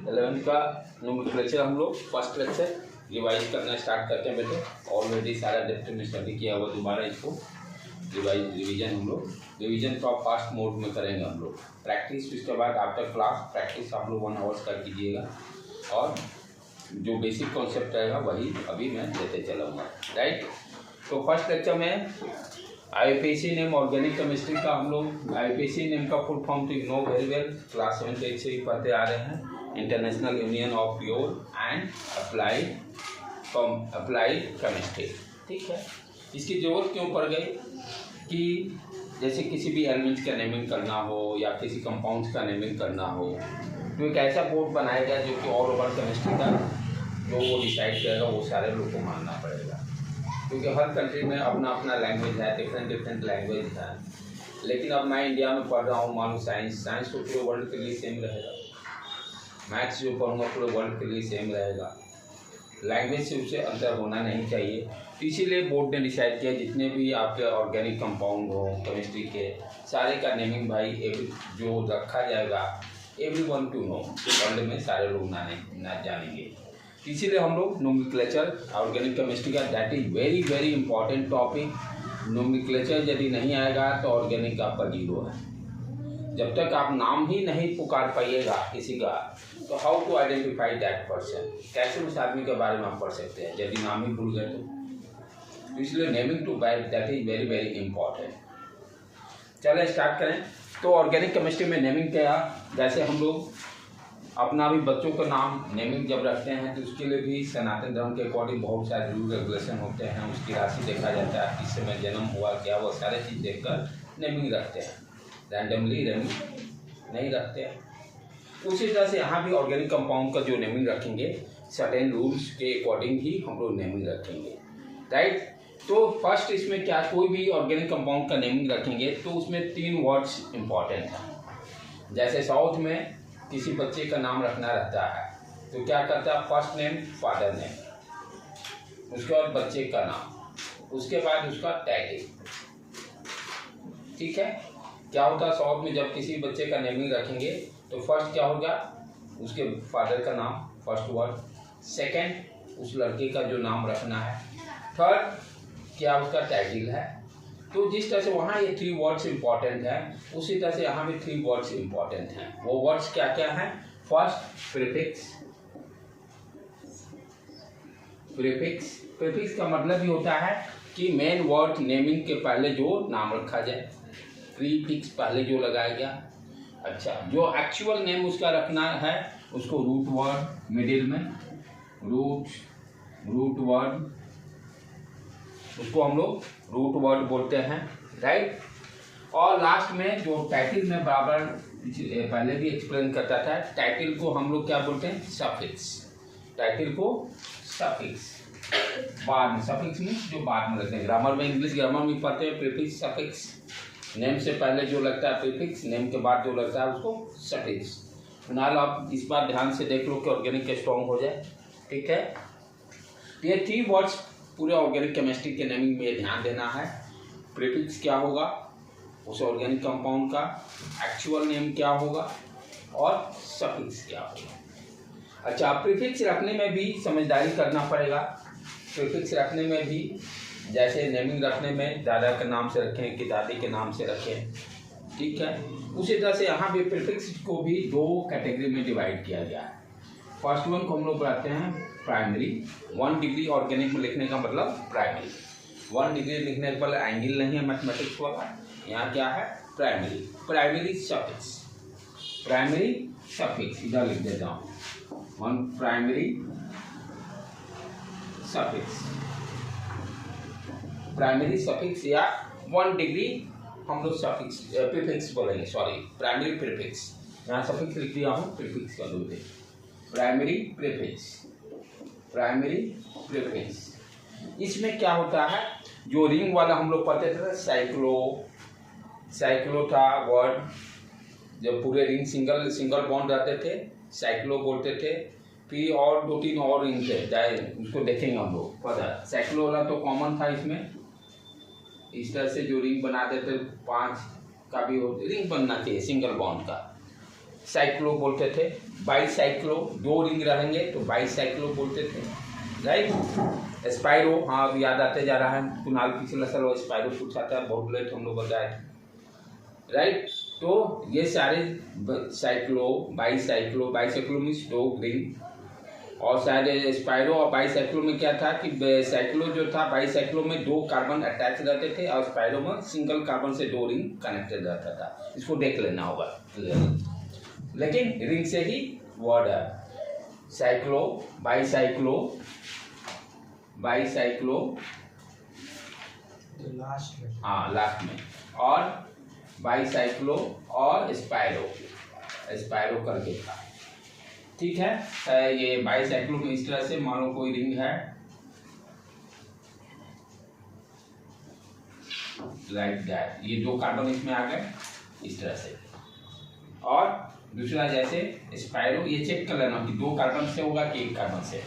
11th का nomenclature हम लोग फर्स्ट लेक्चर रिवाइज करना स्टार्ट करते हैं बेटे। ऑलरेडी सारा डेप्थ में स्टडी किया हुआ, दोबारा इसको रिवीजन हम लोग रिवीजन तो आप फास्ट मोड में करेंगे हम लोग प्रैक्टिस। उसके बाद आफ्टर क्लास प्रैक्टिस आप लोग 1 आवर्स का कीजिएगा और जो बेसिक कॉन्सेप्ट रहेगा वही अभी मैं लेते चलाऊँगा, राइट। तो फर्स्ट लेक्चर में IUPAC नेम ऑर्गेनिक केमिस्ट्री का हम लोग IUPAC नेम का फुल फॉर्म तो you know very well, class 7 8 से ही पढ़ते आ रहे हैं। International union of pure and applied chemistry, ठीक है। इसकी ज़रूरत क्यों पड़ गई कि जैसे किसी भी एलिमेंट्स का नेमिंग करना हो या किसी कंपाउंड्स का नेमिंग करना हो तो एक ऐसा बोर्ड बनाया गया जो कि ऑल ओवर केमिस्ट्री का जो वो डिसाइड करेगा वो सारे लोग को मानना पड़ेगा, क्योंकि हर कंट्री में अपना अपना लैंग्वेज है, डिफरेंट लैंग्वेज है। लेकिन अब मैं इंडिया में पढ़ रहा हूँ, मानो साइंस तो पूरे वर्ल्ड के लिए सेम रहेगा, मैथ्स जो पढ़ूँगा पूरे वर्ल्ड के लिए सेम रहेगा, लैंग्वेज से उससे अंतर होना नहीं चाहिए। इसीलिए बोर्ड ने डिसाइड किया जितने भी आपके ऑर्गेनिक कंपाउंड हो केमिस्ट्री के सारे का नेमिंग भाई जो रखा जाएगा एवरीवन टू नो, वर्ल्ड में सारे लोग ना जानेंगे। इसीलिए हम लोग नोमेनक्लेचर ऑर्गेनिक केमिस्ट्री का that is very very important topic. Nomenclature यदि नहीं आएगा तो ऑर्गेनिक आपका जीरो है। जब तक आप नाम ही नहीं पुकार पाइएगा किसी का तो how to identify that person, कैसे उस आदमी के बारे में आप पढ़ सकते हैं यदि नाम ही भूल गए तो इसलिए naming to bat that is very very important. चलें स्टार्ट करें। तो ऑर्गेनिक केमिस्ट्री में नेमिंग क्या, जैसे हम लोग अपना भी बच्चों का नाम नेमिंग जब रखते हैं तो उसके लिए भी सनातन धर्म के अकॉर्डिंग बहुत सारे रूल रेगुलेशन होते हैं, उसकी राशि देखा जाता है, किस समय जन्म हुआ क्या, वो सारे चीज़ देखकर नेमिंग रखते हैं, रैंडमली नहीं रखते हैं। उसी तरह से यहाँ भी ऑर्गेनिक कंपाउंड का जो नेमिंग रखेंगे सर्टेन रूल्स के अकॉर्डिंग ही हम लोग नेमिंग रखेंगे, राइट। तो फर्स्ट इसमें क्या, कोई भी ऑर्गेनिक कंपाउंड का नेमिंग रखेंगे तो उसमें 3 वर्ड्स इंपॉर्टेंट हैं। जैसे साउथ में किसी बच्चे का नाम रखना रहता है तो क्या करता है, फर्स्ट नेम फादर नेम, उसके बाद बच्चे का नाम, उसके बाद उसका टाइटल, ठीक है। क्या होता है साउथ में जब किसी बच्चे का नेमिंग रखेंगे तो फर्स्ट क्या होगा, उसके फादर का नाम फर्स्ट वर्ड, सेकंड उस लड़के का जो नाम रखना है, थर्ड क्या उसका टाइटल है। तो जिस तरह से वहाँ ये 3 वर्ड्स इंपॉर्टेंट हैं उसी तरह से यहाँ भी 3 वर्ड्स इंपॉर्टेंट हैं। वो वर्ड्स क्या क्या हैं, फर्स्ट प्रीफिक्स का मतलब ही होता है कि मेन वर्ड नेमिंग के पहले जो नाम रखा जाए, प्रीफिक्स पहले जो लगाया गया। अच्छा, जो एक्चुअल नेम उसका रखना है उसको रूट वर्ड, मिडिल में रूट वर्ड, उसको हम लोग रूट वर्ड बोलते हैं, राइट। और लास्ट में जो टाइटल में बराबर पहले भी एक्सप्लेन करता था, टाइटल को हम लोग क्या बोलते हैं, सफिक्स। टाइटल को सफिक्स बाद में, सफिक्स मीन्स जो बाद में लगते हैं। ग्रामर में, इंग्लिश ग्रामर में पढ़ते हैं प्रीफिक्स सफिक्स, नेम से पहले जो लगता है प्रीफिक्स, नेम के बाद जो लगता है उसको सफिक्स। फिलहाल आप इस बार ध्यान से देख लो कि ऑर्गेनिक स्ट्रॉन्ग हो जाए, ठीक है। ये 3 वर्ड्स पूरे ऑर्गेनिक केमिस्ट्री के नेमिंग में ध्यान देना है। प्रीफिक्स क्या होगा, उस ऑर्गेनिक कंपाउंड का एक्चुअल नेम क्या होगा और सफिक्स क्या होगा। अच्छा, प्रीफिक्स रखने में भी समझदारी करना पड़ेगा। प्रीफिक्स रखने में भी जैसे नेमिंग रखने में दादा के नाम से रखें कि दादी के नाम से रखें, ठीक है। उसी तरह से यहाँ भी प्रीफिक्स को भी 2 कैटेगरी में डिवाइड किया गया है। फर्स्ट वन को हम लोग पढ़ाते हैं प्राइमरी, 1 डिग्री ऑर्गेनिक में लिखने का मतलब प्राइमरी। 1 डिग्री लिखने का मतलब एंगल नहीं है मैथमेटिक्स वाला, यहाँ क्या है प्राइमरी सफिक्स, इधर लिख देता हूँ 1 प्राइमरी सफिक्स या 1 डिग्री हम लोग सफिक्स प्रीफिक्स बोलेंगे, सॉरी प्राइमरी प्रीफिक्स, यहाँ सफिक्स लिख दिया हूँ, प्रीफिक्स का दूसरे प्राइमरी प्रीफिक्स। इसमें क्या होता है, जो रिंग वाला हम लोग पढ़ते थे साइक्लो था वर्ड, जब पूरे रिंग सिंगल बॉन्ड रहते थे साइक्लो बोलते थे। फिर और 2-3 और रिंग थे, चाहे उसको देखेंगे हम लोग, पता साइक्लो वाला तो कॉमन था। इसमें इस तरह से जो रिंग बनाते थे 5 का भी रिंग बनना चाहिए सिंगल बॉन्ड का, साइक्लो बोलते थे, बाई साइक्लो 2 रिंग रहेंगे तो बाई साइक्लो बोलते थे, राइट। स्पाइरो, हाँ अब याद आते जा रहा है, कुणाल पिछले साल स्पाइरो पूछा था, बहुत लेट हम लोग बताए थे, राइट। तो ये सारे cyclo, by cyclo means 2 ring, और शायद स्पाइरो और बाई साइक्लो में क्या था कि साइक्लो जो था, बाई साइक्लो में 2 कार्बन अटैच रहते थे और स्पाइरो में सिंगल कार्बन से 2 रिंग कनेक्टेड रहता था। इसको देख लेना होगा, लेकिन रिंग से ही वर्ड है। साइक्लो, बाई साइक्लो लास्ट में, हाँ लास्ट में, और बाई साइक्लो और स्पाइरो करके था, ठीक है। ये बाई साइक्लो में इस तरह से मान लो कोई रिंग है लाइक दैट, ये 2 कार्बन इसमें आ गए इस तरह से, और दूसरा जैसे स्पाइरो, ये चेक कर लेना कि 2 कार्बन से होगा कि 1 कार्बन से,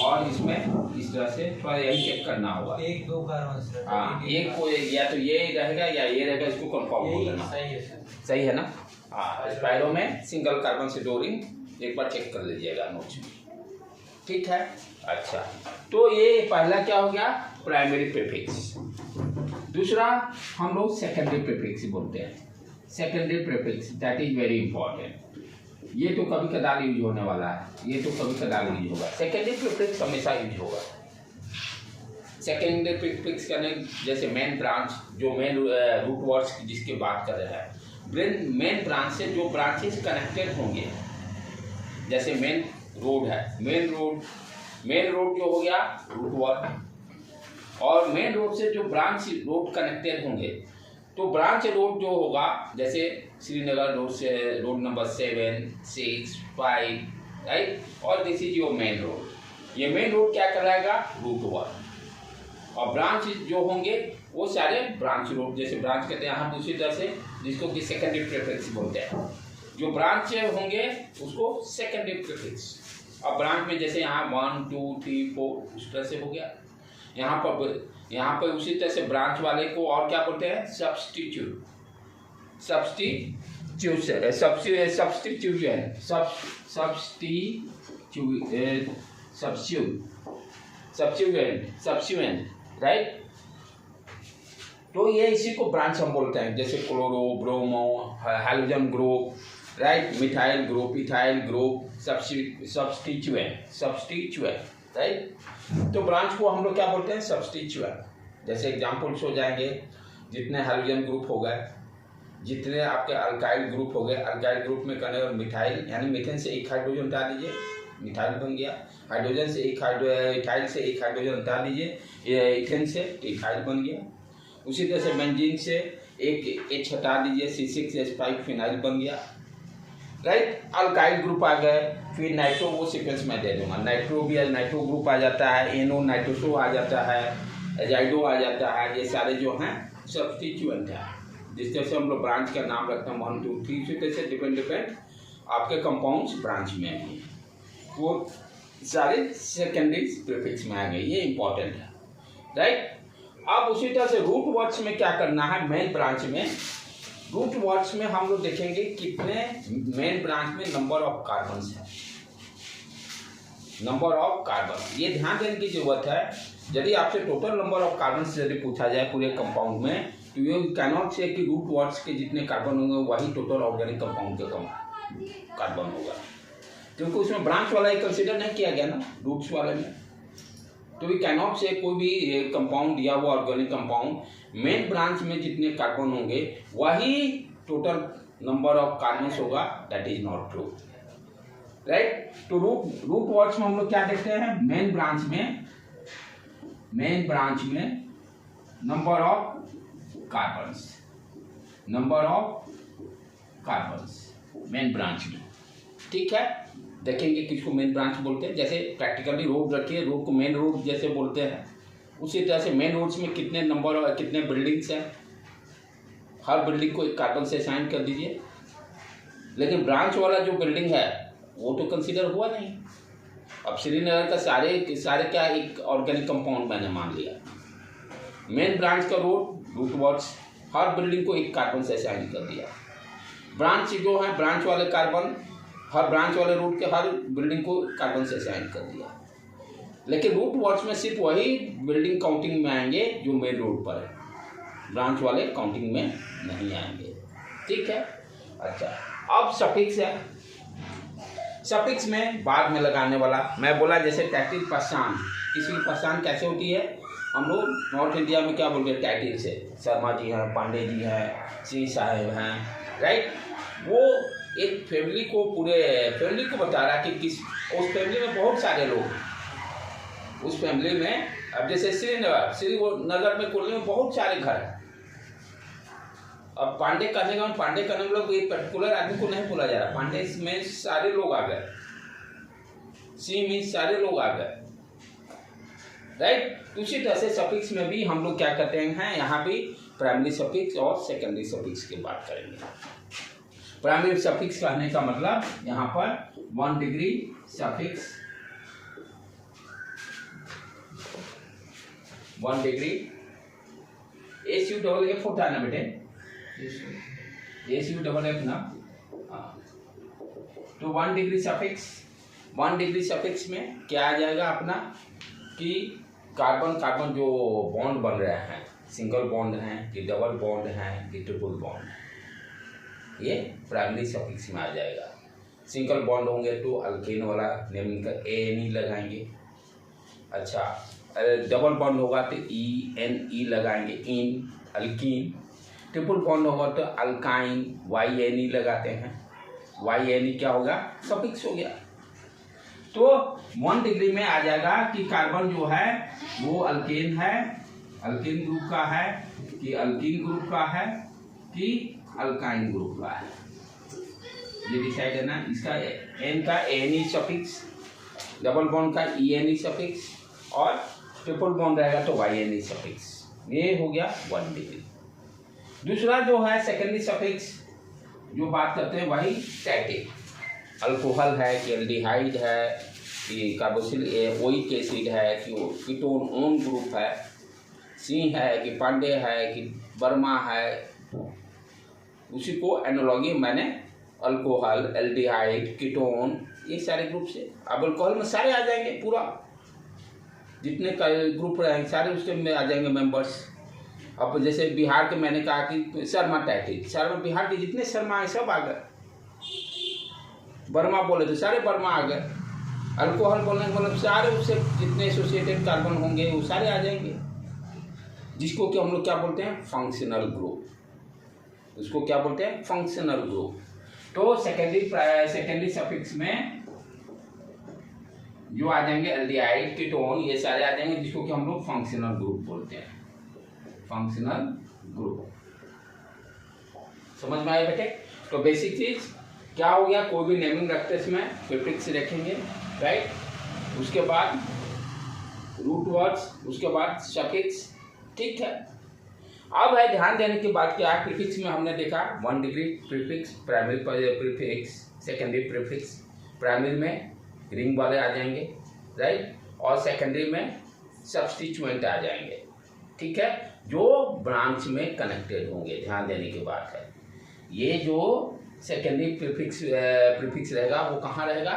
और इसमें इस तरह से थोड़ा यही चेक करना होगा, 1-2 कार्बन से, हाँ एक को या तो ये रहेगा या ये रहेगा, इसको कंफर्म हो लेना, सही है ना। हाँ स्पाइरो में सिंगल कार्बन से 2 रिंग एक बार चेक कर लीजिएगा नोट्स में, ठीक है। अच्छा, तो ये पहला क्या हो गया, प्राइमरी प्रीफिक्स। दूसरा हम लोग सेकेंडरी प्रीफिक्स बोलते हैं, secondary prefix that is very important. ये तो कभी कदार यूज होने वाला है, ये तो कभी कदार यूज होगा, सेकेंडरी प्रीफिक्स हमेशा यूज होगा। सेकेंडरी प्रीफिक्स करने जैसे मेन ब्रांच, जो मेन रूट वर्ड्स जिसकी बात कर रहे हैं, मेन ब्रांच से जो ब्रांचेस कनेक्टेड होंगे, जैसे मेन रोड है, मेन रोड जो हो गया रूट वर्ड, और मेन रोड से जो ब्रांच रोड कनेक्टेड होंगे, तो ब्रांच रोड जो होगा, जैसे श्रीनगर रोड से रोड नंबर 7, 6, 5, राइट, और this is your main road. ये मेन रोड क्या कराएगा, रूट वर्ड, और ब्रांच जो होंगे वो सारे ब्रांच रोड, जैसे ब्रांच कहते हैं हम उसी तरह से, जिसको कि सेकेंडरी प्रीफिक्स बोलते हैं। जो ब्रांच होंगे उसको सेकेंडरी प्रीफिक्स, और ब्रांच में जैसे यहाँ 1, 2, 3, 4 उस तरह से हो गया। यहाँ पर उसी तरह से ब्रांच वाले को और क्या बोलते हैं, सब्स्टिट्यूट, राइट। तो ये इसी को ब्रांच हम बोलते हैं, जैसे chloro, bromo, halogen group, right, methyl group, ethyl group, substituent, right. तो ब्रांच को हम लोग क्या बोलते हैं, सब्स्टिट्यूएंट। जैसे एग्जांपल्स हो जाएंगे, जितने हैलोजन ग्रुप हो गए, जितने आपके अल्काइल ग्रुप हो गए, अल्काइल ग्रुप में करने और मिथाइल, यानी मीथेन से 1 हाइड्रोजन हटा दीजिए, मिथाइल बन गया। हाइड्रोजन से इथाइल से 1 हाइड्रोजन हटा दीजिए, ये इथेन से इथाइल बन गया। उसी तरह से बेंजीन से 1 H हटा दीजिए, C6H5 फिनाइल बन गया, राइट। अल्काइल ग्रुप आ गए, फिर नाइट्रो, वो सीक्वेंस में दे दूंगा, नाइट्रो भी नाइट्रो ग्रुप आ जाता है, एनो नाइट्रोसो आ जाता है, एजाइडो आ जाता है, ये सारे जो हैं सब्स्टिट्यूएंट हैं, जिस तरह से हम लोग ब्रांच का नाम रखते हैं 1, 2, 3, इसी तरह से डिपेंड आपके कंपाउंड्स ब्रांच में हैं, वो सारे सेकेंडरी प्रीफिक्स में आ गए, ये इंपॉर्टेंट है, राइट। अब उसी तरह से रूट वर्ड्स में क्या करना है, मेन ब्रांच में, रूट वर्ड्स में हम लोग देखेंगे कितने मेन ब्रांच में नंबर ऑफ कार्बन्स है, नंबर ऑफ कार्बन, ये ध्यान देने की जरूरत है। यदि आपसे टोटल नंबर ऑफ कार्बन यदि पूछा जाए पूरे कंपाउंड में, तो यू कैन नॉट से कि रूट वर्ड्स के जितने कार्बन होंगे वही टोटल ऑर्गेनिक कंपाउंड के कार्बन होगा, क्योंकि उसमें ब्रांच वाला एक कंसिडर नहीं किया गया ना रूट्स वाले में। तो वी कैन नॉट से कोई भी कंपाउंड दिया हुआ ऑर्गेनिक कंपाउंड मेन ब्रांच में जितने कार्बन होंगे वही टोटल नंबर ऑफ कार्बन होगा, that is not true, right. तो रूट वर्ड्स में हम लोग क्या देखते हैं, मेन ब्रांच में number of carbons main branch में, ठीक है। देखेंगे किसको मेन ब्रांच बोलते हैं, जैसे प्रैक्टिकली रोड रखिए, रोड को मेन रोड जैसे बोलते हैं, उसी तरह से मेन रोड्स में कितने नंबर और कितने बिल्डिंग्स हैं, हर बिल्डिंग को 1 कार्बन से असाइन कर दीजिए। लेकिन ब्रांच वाला जो बिल्डिंग है वो तो कंसीडर हुआ नहीं। अब श्रीनगर का सारे क्या एक ऑर्गेनिक कंपाउंड मैंने मान लिया। मेन ब्रांच का रूट वर्ड्स हर बिल्डिंग को 1 कार्बन से असाइन कर दिया। ब्रांच जो है, ब्रांच वाले कार्बन, हर ब्रांच वाले रूट के हर बिल्डिंग को कार्बन से असाइन कर दिया। लेकिन रूट वर्ड्स में सिर्फ वही बिल्डिंग काउंटिंग में आएंगे जो मेन रूट पर है, ब्रांच वाले काउंटिंग में नहीं आएंगे। ठीक है। अच्छा, अब सफिक्स है। सफिक्स में बाद में लगाने वाला, मैं बोला जैसे टाइटिल पहचान, किसी की पहचान कैसे होती है, हम लोग नॉर्थ इंडिया में क्या बोलते हैं, टाइटिल से। शर्मा जी हैं, पांडे जी हैं, सिंह साहेब हैं, राइट। वो एक फैमिली को, पूरे फैमिली को बता रहा कि किस, उस फैमिली में बहुत सारे लोग हैं। उस फैमिली में अब जैसे श्रीनगर में कुल्ली में बहुत सारे घर हैं। अब पांडे कहने का, पांडे करने में लोग एक पर्टिकुलर आदमी को नहीं बोला जा रहा, पांडे में सारे लोग आ गए, सिंह में सारे लोग आ गए, राइट। उसी तरह से सफिक्स में भी हम लोग क्या करते हैं, यहाँ भी प्राइमरी सफिक्स और सेकेंडरी सफिक्स की बात करेंगे। प्राइमरी सफिक्स कहने का मतलब यहाँ पर 1 डिग्री सफिक्स, 1 डिग्री SU होता है ना बेटे, SU ना, तो 1 डिग्री सफिक्स, 1 डिग्री सफिक्स में क्या आ जाएगा अपना कि कार्बन कार्बन जो बॉन्ड बन रहे हैं, सिंगल बॉन्ड हैं कि डबल बॉन्ड हैं कि ट्रिपल बॉन्ड है, ये प्राइमरी सफिक्स में आ जाएगा। सिंगल बॉन्ड होंगे तो अल्केन वाला नेमिंग का ANE लगाएंगे। अच्छा, डबल बॉन्ड होगा तो ENE लगाएंगे, इन अल्कीन। ट्रिपल बॉन्ड होगा तो अल्काइन, YNE लगाते हैं। YNE क्या होगा, सफिक्स हो गया। तो 1 डिग्री में आ जाएगा कि कार्बन जो है वो अल्केन है, अल्केन ग्रुप का है कि अल्कीन ग्रुप का है कि अल्काइन ग्रुप का है, ये डिसाइड है ना। इसका N का ANE सफिक्स, डबल बॉन्ड का ENE सफिक्स और ट्रिपल बॉन्ड रहेगा तो YNE सफिक्स। ये हो गया 1 डिग्री। दूसरा जो है सेकेंडरी सफिक्स, जो बात करते हैं वही टाइटिल, अल्कोहल है कि एल्डिहाइड है कि कार्बोक्सिल ओइक एसिड है कि कीटोन ओन ग्रुप है, सिंह है कि पांडे है कि वर्मा है, उसी को एनालॉगी मैंने अल्कोहल, एल्डिहाइड, कीटोन, ये सारे ग्रुप से। अब अल्कोहल में सारे आ जाएंगे, पूरा जितने ग्रुप रहेंगे सारे उसके में आ जाएंगे मेंबर्स। अब जैसे बिहार के मैंने कहा कि शर्मा टाइटिल, शर्मा बिहार के जितने शर्मा हैं सब आ गए। वर्मा बोले तो सारे वर्मा आ गए। अल्कोहल बोलने का मतलब सारे उससे जितने एसोसिएटेड कार्बन होंगे वो सारे आ जाएंगे, जिसको कि हम लोग क्या बोलते हैं, फंक्शनल ग्रुप। उसको क्या बोलते हैं, फंक्शनल ग्रुप। तो सेकेंडरी सफिक्स में जो आ जाएंगे एल्डिहाइड, कीटोन, ये सारे आ जाएंगे, जिसको कि हम लोग फंक्शनल ग्रुप बोलते हैं, फंक्शनल ग्रुप। समझ में आया बेटे। तो बेसिक चीज क्या हो गया, कोई भी नेमिंग रखते इसमें प्रीफिक्स रखेंगे, राइट। उसके बाद रूट वर्ड्स, उसके बाद सफिक्स, ठीक है। अब है ध्यान देने की बात क्या है, प्रीफिक्स में हमने देखा 1 degree prefix, primary prefix, secondary prefix. Primary में रिंग वाले आ जाएंगे, राइट, और सेकेंडरी में सब्स्टिट्यूएंट आ जाएंगे, ठीक है, जो ब्रांच में कनेक्टेड होंगे। ध्यान देने की बात है, ये जो सेकेंडरी प्रीफिक्स रहेगा वो कहाँ रहेगा,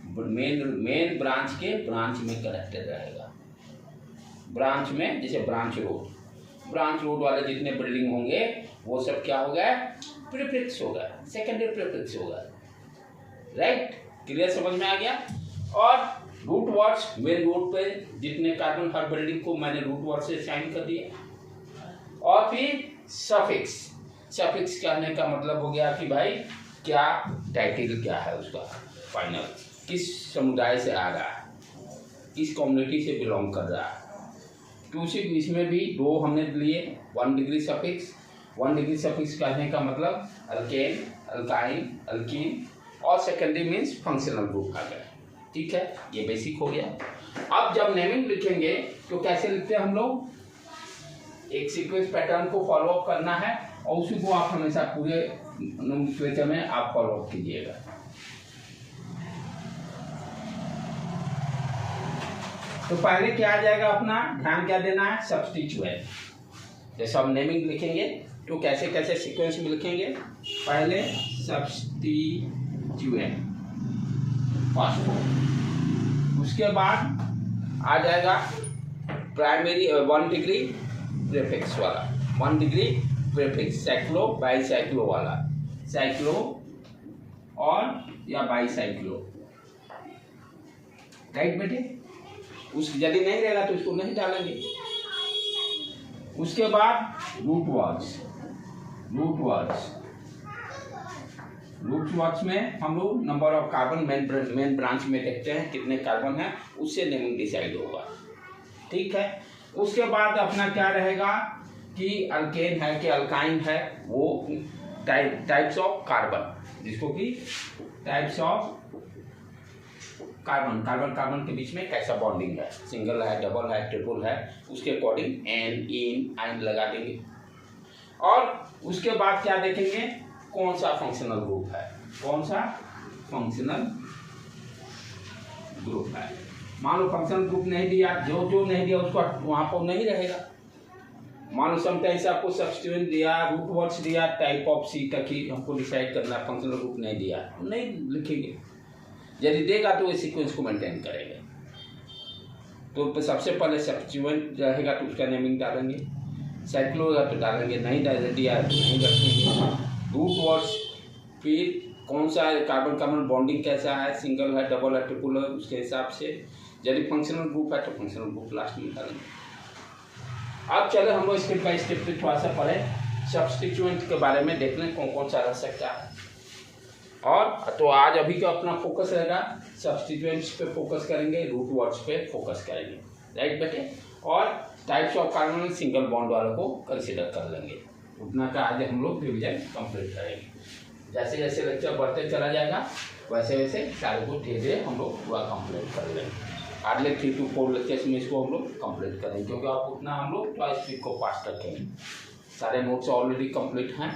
मेन ब्रांच के ब्रांच में कनेक्टेड रहेगा। ब्रांच में जैसे ब्रांच रोड वाले जितने बिल्डिंग होंगे वो सब क्या हो गया, प्रीफिक्स होगा, सेकेंडरी प्रीफिक्स होगा, राइट। क्लियर, समझ में आ गया। और रूट वर्ड्स, मेन रूट पे जितने कार्बन हर बिल्डिंग को मैंने रूट वर्ड से साइन कर दिया। और फिर सफिक्स, सफिक्स कहने का मतलब हो गया कि भाई क्या टाइटल क्या है उसका, फाइनल किस समुदाय से आ रहा है, किस कम्युनिटी से बिलोंग कर रहा है। तो उसी इसमें भी दो हमने लिए, 1 डिग्री सफिक्स। 1 डिग्री सफिक्स कहने का मतलब अल्केन, अल्काइन, अल्कीन, और सेकेंडरी मीन्स फंक्शनल ग्रुप आ गया, ठीक है। ये बेसिक हो गया। अब जब नेमिंग लिखेंगे तो कैसे लिखते हैं हम लोग, एक सीक्वेंस पैटर्न को फॉलो अप करना है और उसी को आप हमेशा पूरे नोमेनक्लेचर में आप फॉलो अप कीजिएगा। तो पहले क्या आ जाएगा अपना, ध्यान क्या देना है, सब्स्टिट्यूएंट। जैसे हम नेमिंग लिखेंगे तो कैसे कैसे सीक्वेंस में लिखेंगे, पहले सब्स्टिट्यूएंट फर्स्ट। उसके बाद आ जाएगा प्राइमरी 1 डिग्री प्रीफिक्स वाला, 1 डिग्री प्रीफिक्स साइक्लो बाईसाइक्लो वाला, साइक्लो और या बाईसाइक्लो, राइट बेटे। उस यदि नहीं रहेगा तो इसको नहीं डालेंगे। उसके बाद रूट वर्ड्स में हम लोग number of carbon main branch में देखते हैं कितने कार्बन है, उससे नेमिंग डिसाइड होगा, ठीक है। उसके बाद अपना क्या रहेगा कि अल्केन है कि अल्काइन है, वो टाइप्स ऑफ कार्बन, जिसको कि टाइप्स ऑफ कार्बन के बीच में कैसा बॉन्डिंग है, सिंगल है, डबल है, ट्रिपल है, उसके अकॉर्डिंग एन इन आइन लगा देंगे। और उसके बाद क्या देखेंगे, कौन सा फंक्शनल ग्रुप है, कौन सा फंक्शनल ग्रुप है। मान लो फंक्शनल ग्रुप नहीं दिया, जो नहीं दिया उसको वहां पर नहीं रहेगा। मान लो समटाइम्स आपको सब्स्टिट्यूएंट दिया, रूट वर्ड्स दिया, टाइप ऑफ सी तक ही हमको डिसाइड करना, फंक्शनल ग्रुप नहीं दिया, नहीं लिखेंगे। यदि देगा तो इस सीक्वेंस को मेंटेन करेंगे। तो सबसे पहले सब्स्टिट्यूएंट रहेगा तो उसका नेमिंग डालेंगे, साइक्लो होगा तो डालेंगे, नहीं दिया तो नहीं रखेंगे। रूट वर्ड्स, फिर कौन सा कार्बन बॉन्डिंग कैसा है, सिंगल है, डबल है, ट्रिपल है, उसके हिसाब से। यदि फंक्शनल ग्रुप है तो फंक्शनल ग्रुप लास्ट में डालेंगे। अब चले हम लोग स्टेप बाय स्टेप पे थोड़ा सा पढ़े, सब्स्टिट्यूएंट के बारे में देख लें कौन कौन सा रह सकता है। और तो आज अभी का अपना फोकस रहेगा सब्स्टिट्यूएंट्स पे फोकस करेंगे, रूट वर्ड्स पे फोकस करेंगे, राइट बेटे। और types of carbon single bond वालों को कंसिडर कर लेंगे। उतना का आज हम लोग रिविजन कंप्लीट करेंगे। जैसे जैसे लेक्चर बढ़ते चला जाएगा वैसे वैसे सारे को धीरे धीरे हम लोग पूरा कंप्लीट कर लेंगे। अगले 3 to 4 लेक्चर्स में इसको हम लोग कंप्लीट करेंगे, क्योंकि आप उतना हम लोग ट्वाइस वीक को पास रखेंगे। सारे नोट्स ऑलरेडी कंप्लीट हैं,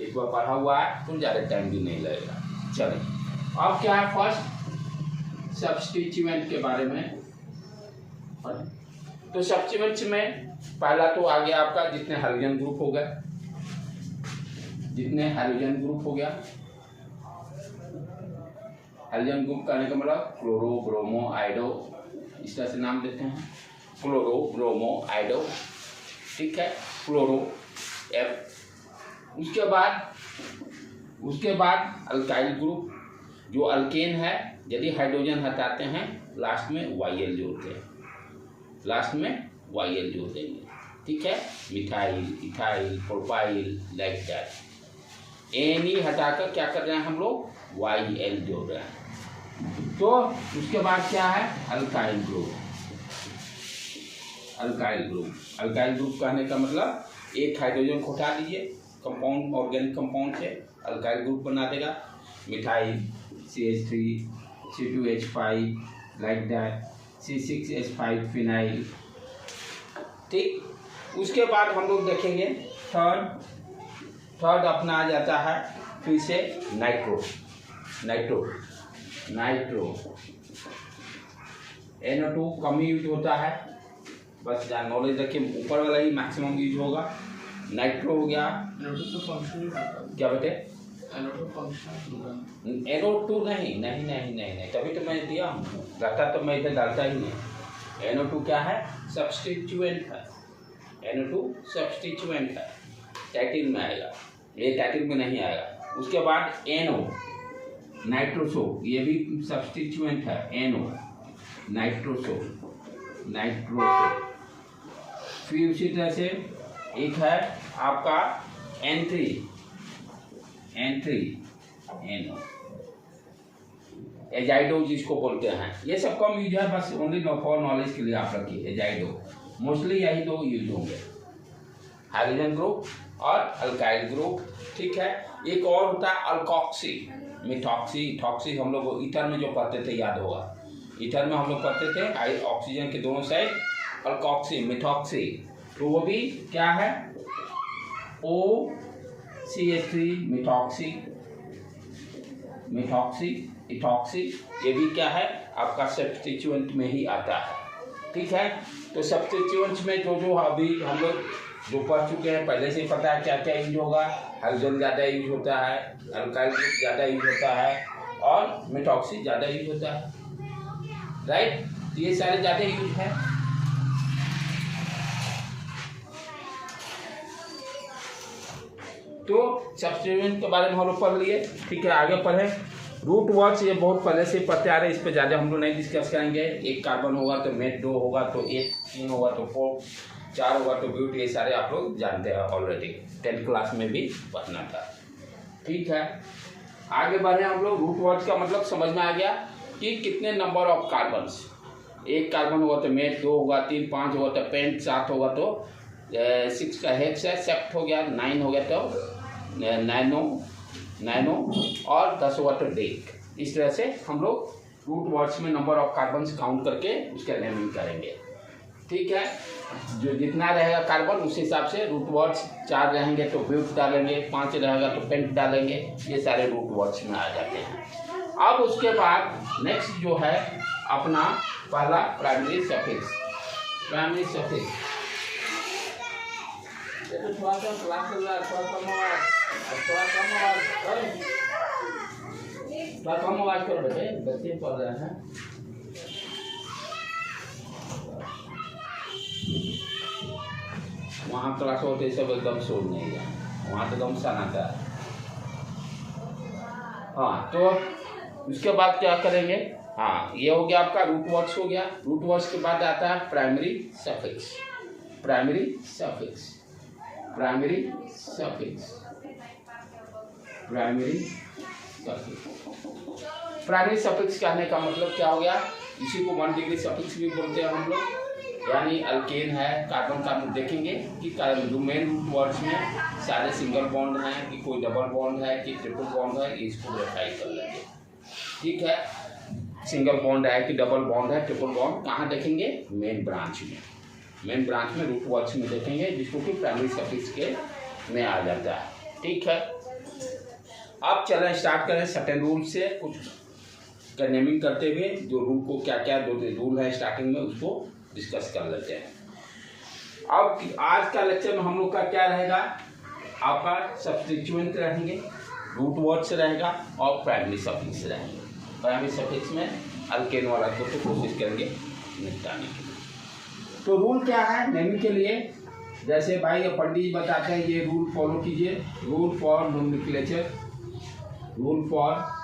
एक बार पढ़ा हुआ है तो ज़्यादा टाइम भी नहीं लगेगा। चलिए अब क्या है, फर्स्ट सब्स्टिट्यूएंट के बारे में। तो सब्स्टिट्यूएंट्स में पहला तो आ गया आपका जितने हाइड्रोजन ग्रुप हो गए, हाइड्रोजन ग्रुप करने का मतलब क्लोरो, ब्रोमो, आइडो, इस तरह से नाम देते हैं, क्लोरो, ब्रोमो, आइडो, ठीक है, क्लोरो एफ। उसके बाद अल्काइल ग्रुप, जो अल्केन है, यदि हाइड्रोजन हटाते हैं लास्ट में वाईएल जोड़ते हैं, लास्ट में वाईएल जोड़ देंगे, ठीक है, methyl, ethyl, propyl, like that. N E हटाकर क्या कर रहे हैं हम लोग, वाईएल जोड़ रहे हैं। तो उसके बाद क्या है, अल्काइल ग्रुप। अल्काइल ग्रुप कहने का मतलब एक हाइड्रोजन को हटा दीजिए कंपाउंड, ऑर्गेनिक कंपाउंड से अल्काइल ग्रुप बना देगा, methyl, CH3, C2H5, like that, C6H5 phenyl, ठीक। उसके बाद हम लोग देखेंगे थर्ड अपना आ जाता है फिर से नाइट्रो NO2 कम यूज होता है, बस जान नॉलेज रखिए, ऊपर वाला ही मैक्सिमम यूज होगा। नाइट्रो हो गया, क्या बेटे, NO2 नहीं, तभी तो मैं दिया हूँ, रहता तो मैं इधर डालता ही नहीं। NO2 क्या है, सब्स्टिट्यूएंट है, NO2 सब्स्टिट्यूएंट है, टाइटिल में आएगा, ये टाइटिल में नहीं आएगा। उसके बाद NO नाइट्रोसो, ये भी सब्स्टिट्यूएंट है, NO नाइट्रोसो। फिर उसी तरह से एक है आपका N3 NO, एजाइडो जिसको बोलते हैं, ये सब कम यूज है, बस ओनली फॉर नॉलेज के लिए आप रखिए। एजाइडो मोस्टली यही दो यूज होंगे, हाइड्रोजन ग्रुप और अल्काइल ग्रुप, ठीक है। एक और होता है अल्कोक्सी, मिथॉक्सी हम लोग ईथर में जो पढ़ते थे याद होगा, ईथर में हम लोग पढ़ते थे ऑक्सीजन के दोनों साइड अल्कोक्सी, मिथॉक्सी, तो वो भी क्या है, OCH3 मिथॉक्सी, इथॉक्सी, ये भी क्या है आपका सब्स्टिट्यूएंट में ही आता है, ठीक है। तो सब्स्टिट्यूएंट्स में जो अभी हम लोग जो पढ़ चुके हैं पहले से ही पता है क्या क्या यूज होगा। हाइड्रोजन ज़्यादा यूज होता है, अल्काइल ग्रुप ज़्यादा यूज होता है और मेटॉक्सी ज़्यादा यूज होता है, राइट। ये सारे ज़्यादा यूज है। तो सब्स्टिट्यूएंट के बारे में हम लोग पढ़ लिए, ठीक है। आगे पढ़े रूट वर्ड्स, ये बहुत पहले से पढ़ते आ रहे हैं, इस पर ज़्यादा हम लोग नहीं डिस्कस करेंगे। एक कार्बन होगा तो मेथ 2 होगा तो 1, 3 होगा तो 4, 4 होगा तो ब्यूट, ये सारे आप लोग जानते हैं ऑलरेडी, 10th क्लास में भी पढ़ना था, ठीक है। आगे बढ़े हम लोग। रूट वर्ड्स का मतलब समझ में आ गया कि कितने नंबर ऑफ कार्बन्स। एक कार्बन होगा तो मेथ 2 होगा, 3, 5 होगा तो पेंट, 7 होगा तो 6 का हेक्स है, सेप्ट हो गया, 9 हो गया तो नैनो और 10 होगा तो डेक। इस तरह से हम लोग रूट वर्ड्स में नंबर ऑफ कार्बन्स काउंट करके उसका नेमिंग करेंगे, ठीक है। जो जितना रहेगा कार्बन उस हिसाब से रूट वर्ड्स, 4 रहेंगे तो ब्यूट डालेंगे, 5 रहेगा तो पेंट डालेंगे, ये सारे रूट वर्ड्स में आ जाते हैं। अब उसके बाद नेक्स्ट जो है अपना पहला प्राइमरी सफिक्स। प्राइमरी सफिक्स थोड़ा सा क्लास चल रहा है, थोड़ा कम आवाज करो बेटे, बच्चे पढ़ रहे हैं। वहाँ क्लास होते सब एकदम शोर नहीं है, वहाँ तो एकदम सन्नाटा है। हाँ, तो उसके बाद क्या करेंगे। हाँ, ये हो गया आपका रूट वर्ड्स हो गया। रूट वर्ड्स के बाद आता है primary suffix. Primary suffix, primary suffix, primary suffix. Primary suffix कहने का मतलब क्या हो गया, इसी को 1 डिग्री सफिक्स भी बोलते हैं हम लोग। यानी अल्केन है, कार्बन का देखेंगे कि जो मेन रूट वर्ड्स में सारे सिंगल बॉन्ड हैं कि कोई डबल बॉन्ड है कि ट्रिपल बॉन्ड है, इसको वेरीफाई कर लेंगे, ठीक है। सिंगल बॉन्ड है कि डबल बॉन्ड है, ट्रिपल बॉन्ड कहाँ देखेंगे, मेन ब्रांच में। मेन ब्रांच में रूट वर्ड्स में देखेंगे, जिसको कि प्राइमरी सफिक्स के में आ जाता है, ठीक है। अब चलें स्टार्ट करें सर्टेन रूल से कुछ का नेमिंग करते हुए, जो रूल को क्या क्या दो रूल है स्टार्टिंग में उसको डिस्कस कर लेते हैं। अब आज का लेक्चर में हम लोग का क्या रहेगा, आपका सब्स्टिट्यूएंट रहेंगे, रूट वर्ड्स रहेगा और प्राइमरी सफिक्स रहेंगे। प्राइमरी सफिक्स में अल्केन वाला को तो कोशिश करेंगे निपटाने के लिए। तो रूल क्या है नेमिंग के लिए, जैसे भाई पंडित जी बताते हैं ये रूल फॉलो कीजिए। Rule for nomenclature, rule for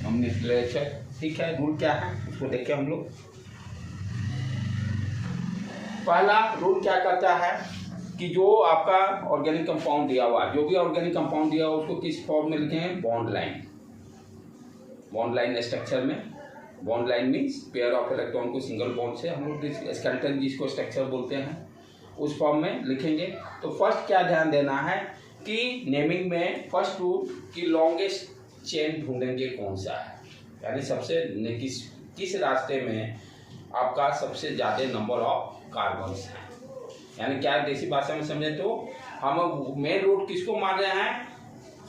nomenclature, ठीक है। रूल क्या है उसको देखें हम लोग। पहला रूल क्या करता है कि जो आपका ऑर्गेनिक कंपाउंड दिया हुआ, जो भी ऑर्गेनिक कंपाउंड दिया हुआ उसको किस फॉर्म में लिखें, bond line. Bond line structure में, bond line means pair of electron को सिंगल बॉन्ड से हम लोग स्केलेटन जिसको स्ट्रक्चर बोलते हैं उस फॉर्म में लिखेंगे। तो फर्स्ट क्या ध्यान देना है कि नेमिंग में फर्स्ट रूल की लॉन्गेस्ट चेन ढूंढेंगे कौन सा है, यानी सबसे किस रास्ते में आपका सबसे ज़्यादा नंबर ऑफ कार्बन्स हैं। यानी क्या देसी भाषा में समझे तो हम मेन रूट किसको मान रहे हैं,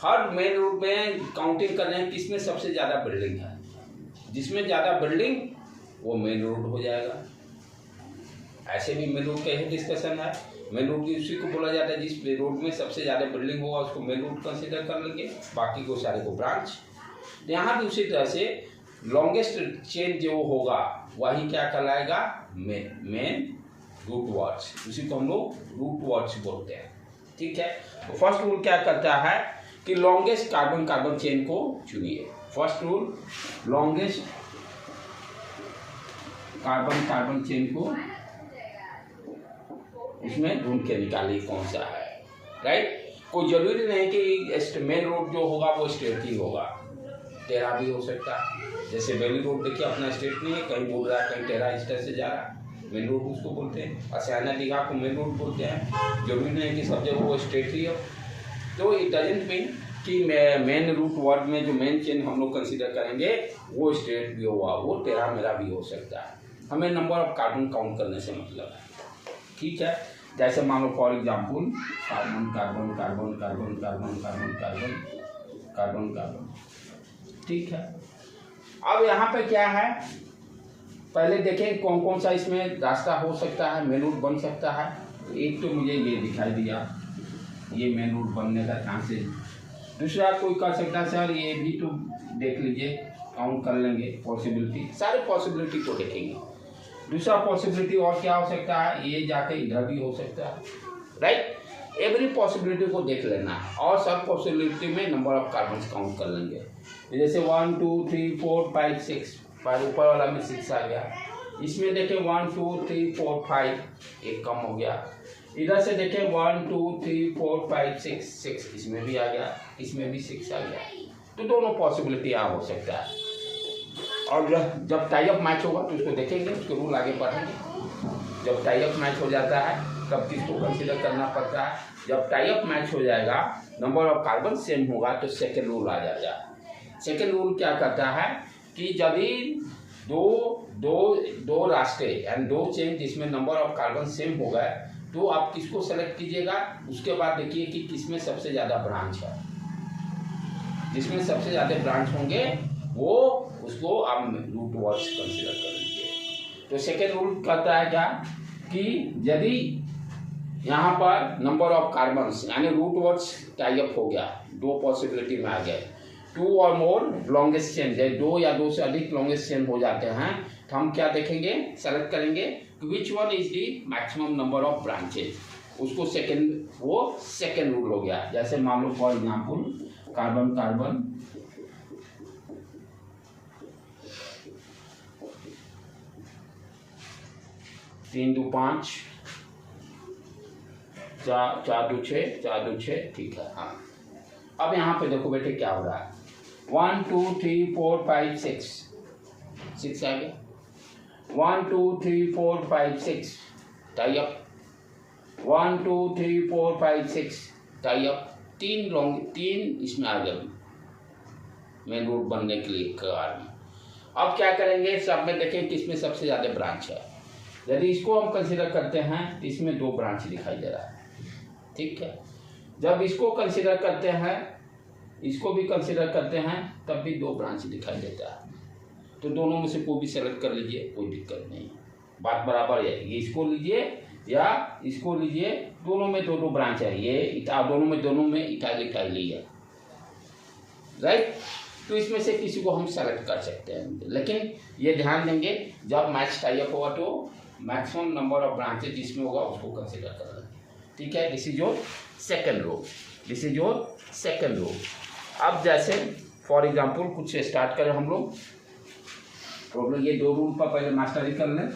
हर मेन रूट में काउंटिंग कर रहे हैं किसमें सबसे ज़्यादा बिल्डिंग है, जिसमें ज़्यादा बिल्डिंग वो मेन रूट हो जाएगा। ऐसे भी मेन रूट का यही डिस्कशन है। मेन रूट की उसी को बोला जाता है जिस रोड में सबसे ज़्यादा बिल्डिंग होगा उसको मेन रूट कंसिडर कर लेंगे, बाकी को सारे को ब्रांच। यहाँ भी उसी तरह से लॉन्गेस्ट चेन जो होगा वही क्या कहलाएगा, मेन रूट वर्ड्स, उसी को हम लोग रूट वर्ड्स बोलते हैं, ठीक है। तो फर्स्ट रूल क्या करता है कि लॉन्गेस्ट कार्बन कार्बन चेन को चुनिए। First rule, longest carbon carbon chain को इसमें ढूंढ के निकालिए कौन सा है, राइट। कोई जरूरी नहीं कि मेन रोड जो होगा वो स्ट्रेट ही होगा, टेढ़ा भी हो सकता है। जैसे बेली रोड देखिए अपना स्ट्रेट नहीं है, कहीं बोल रहा है कहीं टेढ़ा इस तरह से जा रहा है, मेन रोड उसको बोलते हैं। असाना दीघा को मेन रोड बोलते हैं, जरूरी नहीं है कि सब जगह वो स्ट्रेट ही हो। तो इट डजंट मीन कि मेन रूट वर्ड में जो मेन चेन हम लोग कंसिडर करेंगे वो स्ट्रेट भी होगा, वो टेढ़ा मेरा भी हो सकता है। हमें नंबर ऑफ कार्बन काउंट करने से मतलब है, ठीक है। जैसे मान लो for example carbon carbon carbon carbon carbon carbon carbon carbon carbon, ठीक है। अब यहाँ पे क्या है, पहले देखें कौन कौन सा इसमें रास्ता हो सकता है, मेन रूट बन सकता है। एक तो मुझे ये दिखाई दिया, ये मेन रूट बनने का चांसेस। दूसरा कोई कर सकता है सर ये भी तो देख लीजिए, काउंट कर लेंगे पॉसिबिलिटी, सारे पॉसिबिलिटी को देखेंगे। दूसरा पॉसिबिलिटी और क्या हो सकता है, ये जाके इधर भी हो सकता है, राइट। एवरी पॉसिबिलिटी को देख लेना है और सब पॉसिबिलिटी में नंबर ऑफ कार्बन काउंट कर लेंगे। जैसे 1 2 3 4 5 6, पर ऊपर वाला में 6 आ गया। इसमें देखें 1 2 3 4 5, एक कम हो गया। इधर से देखें 1 2 3 4 5 6, इसमें भी आ गया, इसमें भी 6 आ गया। तो दोनों पॉसिबिलिटी यहाँ हो सकता है। और जब टाई अप मैच होगा तो उसको देखेंगे, उसके रूल आगे पढ़ेंगे। जब टाई अप मैच हो जाता है तब किसको कंसीडर करना पड़ता है, जब टाई अप मैच हो जाएगा, नंबर ऑफ कार्बन सेम होगा तो सेकेंड रूल आ जाएगा। सेकेंड रूल क्या कहता है कि यदि दो रास्ते एंड दो चेन जिसमें नंबर ऑफ कार्बन सेम हो गए तो आप किसको सेलेक्ट कीजिएगा, उसके बाद देखिए कि किसमें सबसे ज़्यादा ब्रांच है। जिसमें सबसे ज़्यादा ब्रांच होंगे वो उसको आप रूट वर्ड्स कंसीडर कर लीजिए। तो सेकेंड रूल कहता है क्या कि यदि यहाँ पर नंबर ऑफ कार्बन्स यानी रूट वर्ड्स टाई अप हो गया, दो पॉसिबिलिटी में आ गए, 2 और मोर लॉन्गेस्ट चेन, जैसे 2 या 2 से अधिक लॉन्गेस्ट चेन हो जाते हैं, तो हम क्या देखेंगे, सेलेक्ट करेंगे which one is the maximum number of branches, उसको सेकेंड रूल हो गया। जैसे मान लो फॉर एग्जाम्पल कार्बन कार्बन 3 2 5 4 2 6, ठीक है। हाँ, अब यहाँ पे देखो बेटे क्या हो रहा है, 1 2 3 4 5 6 आ गया, 1 2 3 4 5 6 टाई अप, 1 2 3 4 5 6 टाई अप, 3 इसमें आ गया मेन रूट बनने के लिए कार्बन। अब क्या करेंगे, सब में देखें किसमें सबसे ज़्यादा ब्रांच है। यदि इसको हम कंसीडर करते हैं तो इसमें 2 ब्रांच दिखाई दे रहा है, ठीक है। जब इसको कंसीडर करते हैं, इसको भी कंसीडर करते हैं, तब भी 2 ब्रांच दिखाई देता है। तो दोनों में से कोई भी सेलेक्ट कर लीजिए, कोई दिक्कत नहीं, बात बराबर है। ये इसको लीजिए या इसको लीजिए, दोनों में 2 ब्रांच है, ये दोनों में इटालिक है, राइट। तो इसमें से किसी को हम सेलेक्ट कर सकते हैं, लेकिन ये ध्यान देंगे जब मैच टाई अप होगा तो मैक्सिमम नंबर ऑफ ब्रांचेज जिसमें होगा उसको कंसीडर करना, ठीक है। This is your second rule. अब जैसे फॉर एग्जांपल कुछ स्टार्ट करें हम लोग प्रॉब्लम, ये 2 रूल पर पहले मास्टरी कर लें।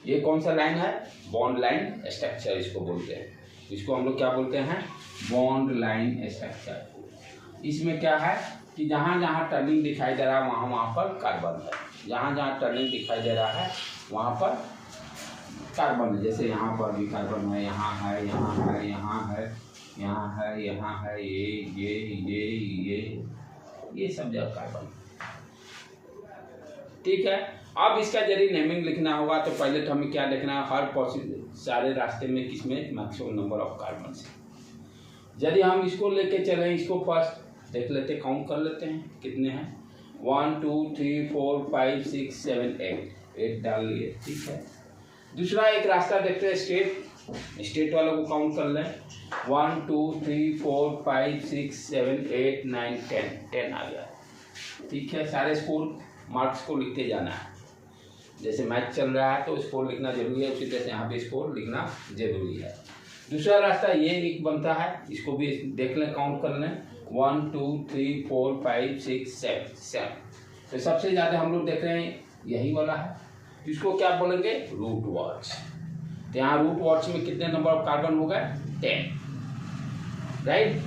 ये कौन सा लाइन है, बॉन्ड लाइन स्ट्रक्चर इसको बोलते हैं। इसको हम लोग क्या बोलते हैं, बॉन्ड लाइन स्ट्रक्चर। इसमें क्या है कि जहाँ जहाँ टर्निंग दिखाई दे रहा है वहाँ पर कार्बन है, जहाँ जहाँ टर्निंग दिखाई दे रहा है वहाँ पर कार्बन है। जैसे यहाँ पर भी कार्बन है, यहाँ है, यहाँ है, यहाँ है, यहाँ है, यहाँ है, ये सब जगह कार्बन, ठीक है। अब इसका यदि नेमिंग लिखना होगा तो पहले तो हमें क्या लिखना है, हर पॉसिबल सारे रास्ते में किसमें मैक्सिमम नंबर ऑफ कार्बन है। यदि हम इसको लेके चलें, इसको फर्स्ट देख लेते, काउंट कर लेते हैं कितने हैं, 1 2 3 4 5 6 7 8 डाल लिए, ठीक है। दूसरा एक रास्ता देखते हैं, स्टेट वालों को काउंट कर लें, 1 2 3 4 5 6 7 8 9 10 आ गया, ठीक है। सारे स्कोर मार्क्स को लिखते जाना है, जैसे मैच चल रहा है तो स्कोर लिखना जरूरी है, उसी तरह से यहाँ पे स्कोर लिखना जरूरी है। दूसरा रास्ता ये एक बनता है, इसको भी देख लें, काउंट कर लें, 1 2 3 4 5 6 7। तो सबसे ज़्यादा हम लोग देख रहे हैं यही वाला है, तो इसको क्या बोलेंगे, रूट वर्ड्स। तो यहाँ रूट वर्ड्स में कितने नंबर ऑफ कार्बन हो गए, 10, राइट।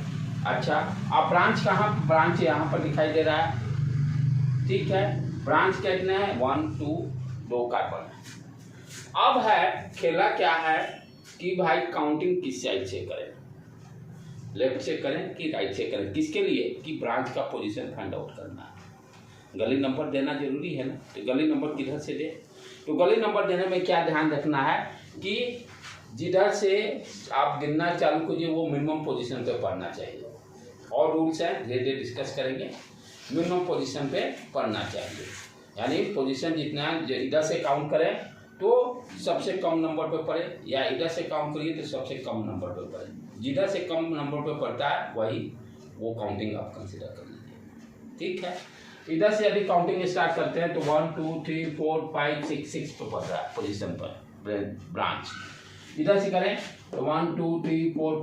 अच्छा, अब ब्रांच कहाँ, ब्रांच यहाँ पर दिखाई दे रहा है, ठीक है। ब्रांच कितने हैं, 1 2 कार्बन है। अब है खेला क्या है कि भाई काउंटिंग किस साइड से करें, लेफ्ट से करें कि राइट से करें, किसके लिए कि ब्रांच का पोजीशन फाइंड आउट करना है। गली नंबर देना जरूरी है ना, तो गली नंबर किधर से दे, तो गली नंबर देने में क्या ध्यान रखना है कि जिधर से आप गिनना चालू कीजिए वो मिनिमम पोजीशन पे पढ़ना चाहिए। और रूल्स हैं धीरे धीरे डिस्कस करेंगे। मिनिमम पोजीशन पे पढ़ना चाहिए, यानी पोजीशन जितना इधर से काउंट करें तो सबसे कम नंबर पे पढ़े, या इधर से काउंट करिए तो सबसे कम नंबर पे पढ़े। जिधर से कम नंबर पे पढ़ता है वही वो काउंटिंग आप कंसिडर कर लीजिए, ठीक है। इधर से यदि काउंटिंग स्टार्ट करते हैं तो 1 2 3 4 5 6 पे पढ़ रहा है पोजीशन पर ब्रांच। इधर से करें तो 1 2 3 4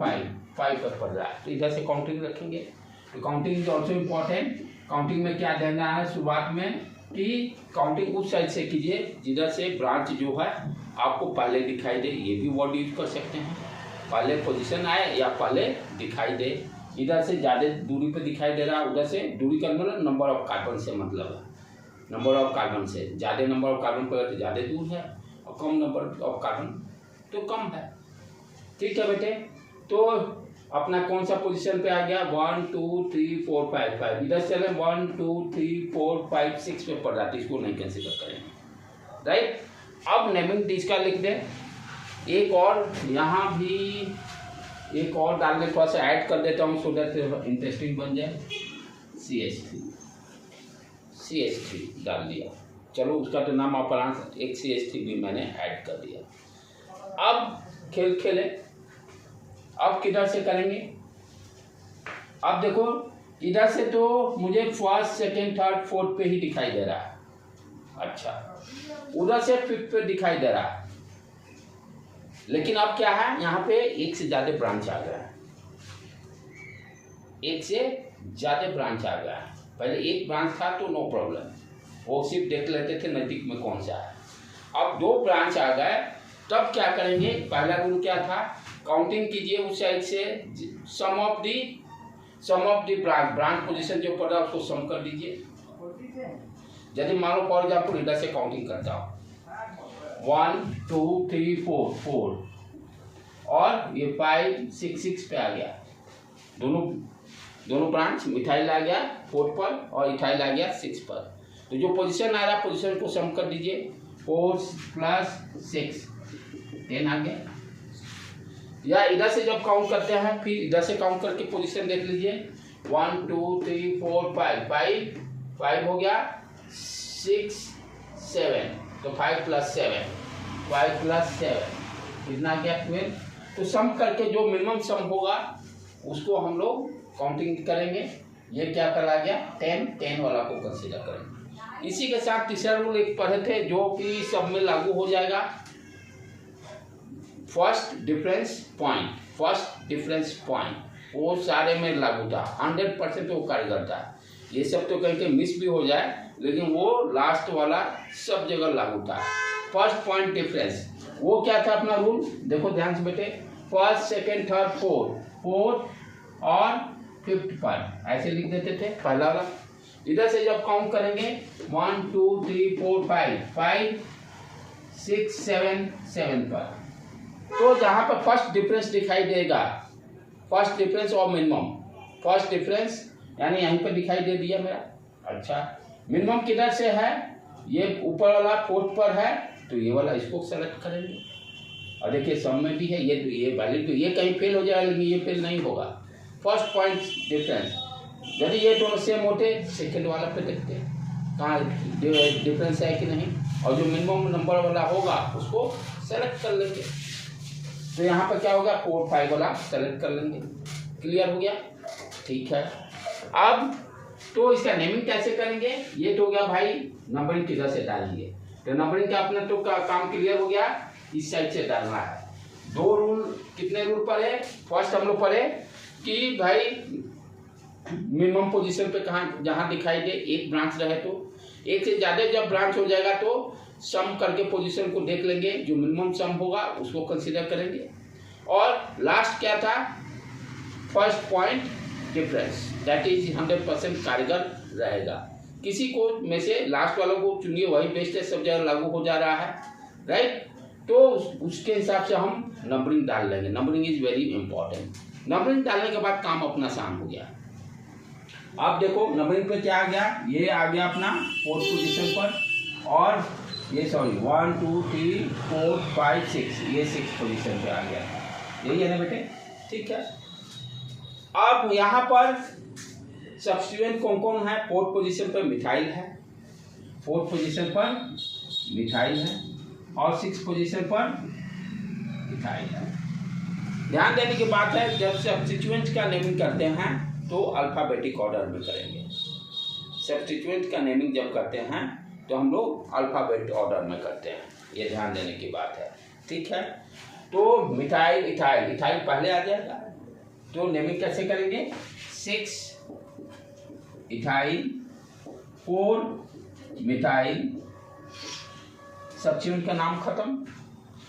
5 पर पढ़ रहा है, तो इधर से काउंटिंग रखेंगे। तो counting is also important. Counting में क्या ध्यान देना है शुरुआत में कि काउंटिंग उस साइड से कीजिए जिधर से ब्रांच जो है आपको पहले दिखाई दे। ये भी वर्ड यूज कर सकते हैं, पहले पोजीशन आए या पहले दिखाई दे। इधर से ज़्यादा दूरी पे दिखाई दे रहा है, उधर से दूरी का मतलब नंबर ऑफ कार्बन से मतलब है। नंबर ऑफ कार्बन से ज़्यादा नंबर ऑफ कार्बन पर तो ज़्यादा दूर है, और कम नंबर ऑफ कार्बन तो कम है, ठीक है बेटे। तो अपना कौन सा पोजीशन पे आ गया 1 2 3 4 5 5। इधर चले 1 2 3 4 5 6 पे पड़ रहा है, इसको नहीं कंसिडर करेंगे, राइट। अब नेमिंग इसका लिख दें। एक और यहाँ भी एक और डालने थोड़ा सा ऐड कर देता हूँ सो दैट इंटरेस्टिंग बन जाए। CH3 डाल दिया, चलो उसका तो नाम आप एक CH3 भी मैंने ऐड कर दिया। अब खेल खेलें। अब किधर से करेंगे, अब देखो इधर से तो मुझे फर्स्ट सेकेंड थर्ड फोर्थ पे ही दिखाई दे रहा है, अच्छा उधर से फिफ्थ पे दिखाई दे रहा है। लेकिन अब क्या है यहाँ पे एक से ज़्यादा ब्रांच आ गया है, एक से ज़्यादा ब्रांच आ गया है। पहले एक ब्रांच था तो नो प्रॉब्लम, वो सिर्फ देख लेते थे नज़दीक में कौन सा है। अब 2 ब्रांच आ गए, तब क्या करेंगे, पहला रूल क्या था, काउंटिंग कीजिए उस साइड से सम ऑफ दी ब्रांच पोजीशन जो पड़ रहा है उसको सम कर दीजिए। यदि मान लो फॉर एग्जाम्पल इधर से काउंटिंग करता हूँ 1 2 3 4 और ये 5 6 पे आ गया। दोनों ब्रांच मिथाइल आ गया 4 पर और इथाइल आ गया 6 पर। तो जो पोजीशन आ रहा है पोजीशन को सम कर दीजिए, 4 + 6 10 आ गया। या इधर से जब काउंट करते हैं फिर इधर से काउंट करके पोजीशन देख लीजिए 1 2 3 4 5 हो गया, 6 7 तो 5 + 7 कितना गया 12। तो सम करके जो मिनिमम सम होगा उसको हम लोग काउंटिंग करेंगे। ये क्या करा गया 10 वाला को कंसीडर करेंगे। इसी के साथ तीसरा रूल एक पढ़े थे जो कि सब में लागू हो जाएगा, फर्स्ट डिफरेंस पॉइंट वो सारे में लागू था, 100% वो कार्यगर था। ये सब तो कहीं कहीं मिस भी हो जाए लेकिन वो लास्ट वाला सब जगह लागू था। फर्स्ट पॉइंट डिफरेंस वो क्या था अपना रूल, देखो ध्यान से बेटे, फर्स्ट सेकेंड थर्ड फोर्थ और फिफ्थ पर ऐसे लिख देते थे पहला वाला। इधर से जब काउंट करेंगे 1 2 3 4 5 6 7 पर, तो जहाँ पर फर्स्ट डिफरेंस दिखाई देगा, फर्स्ट डिफरेंस और मिनिमम, फर्स्ट डिफरेंस यानी यहीं पर दिखाई दे दिया मेरा। अच्छा मिनिमम किधर से है, ये ऊपर वाला 4th पर है तो ये वाला इसको सेलेक्ट करेंगे। और देखिए सब में भी है, ये वैलिड तो ये कहीं फेल हो जाएगा लेकिन ये फेल नहीं होगा। फर्स्ट पॉइंट डिफरेंस, यदि ये दोनों सेम होते सेकेंड वाला पे देखते कहाँ डिफरेंस है कि नहीं, और जो मिनिमम नंबर वाला होगा उसको सेलेक्ट कर लेंगे। तो यहाँ पर क्या होगा 4 5 वाला सेलेक्ट कर लेंगे। क्लियर हो गया, ठीक है। अब तो इसका नेमिंग कैसे करेंगे, ये तो हो गया भाई नंबरिंग किधर से डालेंगे। तो नंबरिंग का अपना तो काम क्लियर हो गया, इस साइड से डालना है। 2 रूल, कितने रूल पढ़े, फर्स्ट हम लोग पढ़े कि भाई मिनिमम पोजीशन पे कहाँ जहाँ दिखाई दे एक ब्रांच रहे तो, एक से ज़्यादा जब ब्रांच हो जाएगा तो सम करके पोजीशन को देख लेंगे, जो मिनिमम सम होगा उसको कंसीडर करेंगे। और लास्ट क्या था, first point difference, that is 100% कारगर रहेगा। किसी को में से लास्ट वालों को चुनिए, वही बेस्ट है, सब जगह लागू हो जा रहा है, राइट। तो उसके हिसाब से हम नंबरिंग डाल लेंगे। Numbering is very important. Numbering डालने के बाद काम अपना आसान हो गया। अब देखो नंबरिंग पे क्या आ गया, ये आ गया अपना 4th पोजीशन पर, और ये 1 2 3 4 5 6, ये 6 पोजीशन पे आ गया। यही है ना बेटे, ठीक है। अब यहाँ पर सब्स्टिट्यूएंट कौन कौन है? 4th पोजीशन पर मिथाइल है, 4th पोजीशन पर मिथाइल है, और 6th पोजीशन पर मिथाइल है। ध्यान देने की बात है, जब सब्स्टिट्यूएंट का नेमिंग करते हैं तो अल्फाबेटिक ऑर्डर में करेंगे। सब्स्टिट्यूएंट का नेमिंग जब करते हैं तो हम लोग अल्फाबेट ऑर्डर में करते हैं, ये ध्यान देने की बात है, ठीक है। तो मिथाइल इथाइल, इथाइल पहले आ जाएगा, तो नेमिंग कैसे करेंगे? 6 इथाइल 4 मिथाइल, सब्स्टिट्यूएंट का नाम खत्म।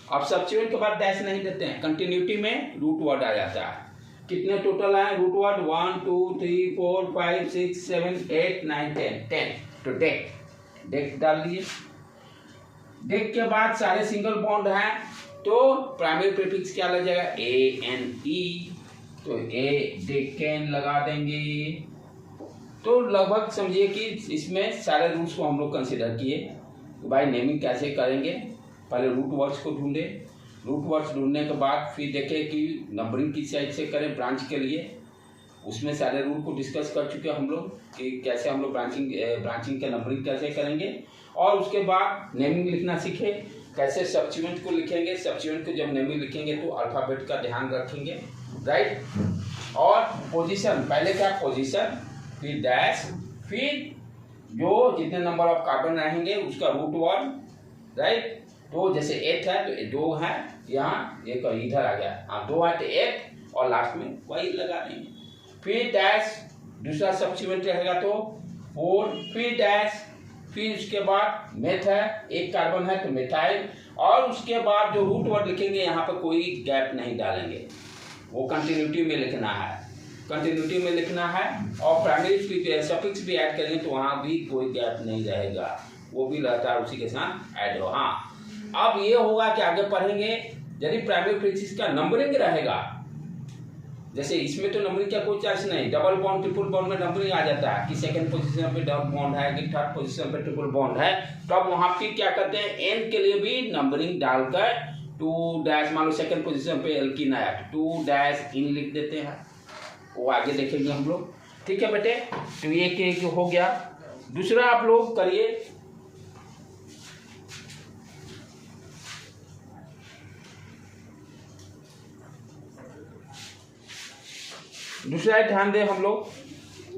अब सब्स्टिट्यूएंट के बाद डैश नहीं देते हैं, कंटिन्यूटी में रूट वर्ड आ जाता है। कितने टोटल आए रूट वर्ड? 1 2 3 4 5 6 7 8 9 10। तो डेक डाल दिए। डेक के बाद सारे सिंगल बॉन्ड हैं, तो प्राइमरी प्रीफिक्स क्या लग जाएगा? ANE, तो डेकेन लगा देंगे। तो लगभग समझिए कि इसमें सारे रूट्स को हम लोग कंसिडर किए। भाई नेमिंग कैसे करेंगे? पहले रूट वर्ड्स को ढूंढे, रूट वर्ड्स ढूंढने के बाद फिर देखें कि नंबरिंग किस साइड से करें ब्रांच के लिए। उसमें सारे रूल को डिस्कस कर चुके हम लोग कि कैसे हम लोग ब्रांचिंग का नंबरिंग कैसे करेंगे। और उसके बाद नेमिंग लिखना सीखे, कैसे सब्स्टिट्यूएंट को लिखेंगे। सब्स्टिट्यूएंट को जब नेमिंग लिखेंगे तो अल्फाबेट का ध्यान रखेंगे, राइट। और पोजीशन, पहले क्या? पोजीशन, फिर डैश, फिर जो जितने नंबर ऑफ कार्बन रहेंगे उसका रूट वर्ड, राइट। तो जैसे 8 है तो 2 है, यहाँ एक इधर आ गया, 2 है तो 8, और लास्ट में वही लगा देंगे। फिर डैश, दूसरा सब्स्टिट्यूएंट रहेगा तो 4, फिर डैश, फिर उसके बाद मेथ है, एक कार्बन है तो मिथाइल, और उसके बाद जो रूट वर्ड लिखेंगे यहाँ पर कोई गैप नहीं डालेंगे, वो कंटिन्यूटी में लिखना है, कंटिन्यूटी में लिखना है। और प्राइमरी सफिक्स भी ऐड करेंगे तो वहाँ भी कोई गैप नहीं रहेगा, वो भी रहता है उसी के साथ ऐड हो। हाँ, अब ये होगा कि आगे पढ़ेंगे यदि प्राइमरी प्रीफिक्स का नंबरिंग रहेगा, जैसे इसमें तो नंबरिंग का कोई चार्ज नहीं, डबल बॉन्ड ट्रिपल बॉन्ड में नंबरिंग आ जाता है कि सेकंड पोजीशन पे डबल बॉन्ड है कि थर्ड पोजीशन पे ट्रिपल बॉन्ड है, तो अब वहाँ फिर क्या करते हैं, एन के लिए भी नंबरिंग डालकर 2 डैश, मान लो सेकंड पोजीशन पे एल्कीन आया तो 2 डैश इन लिख देते हैं, वो आगे देखेंगे हम लोग, ठीक है बेटे। तो ये हो गया। दूसरा आप लोग करिए, दूसरा ध्यान दें हम लोग,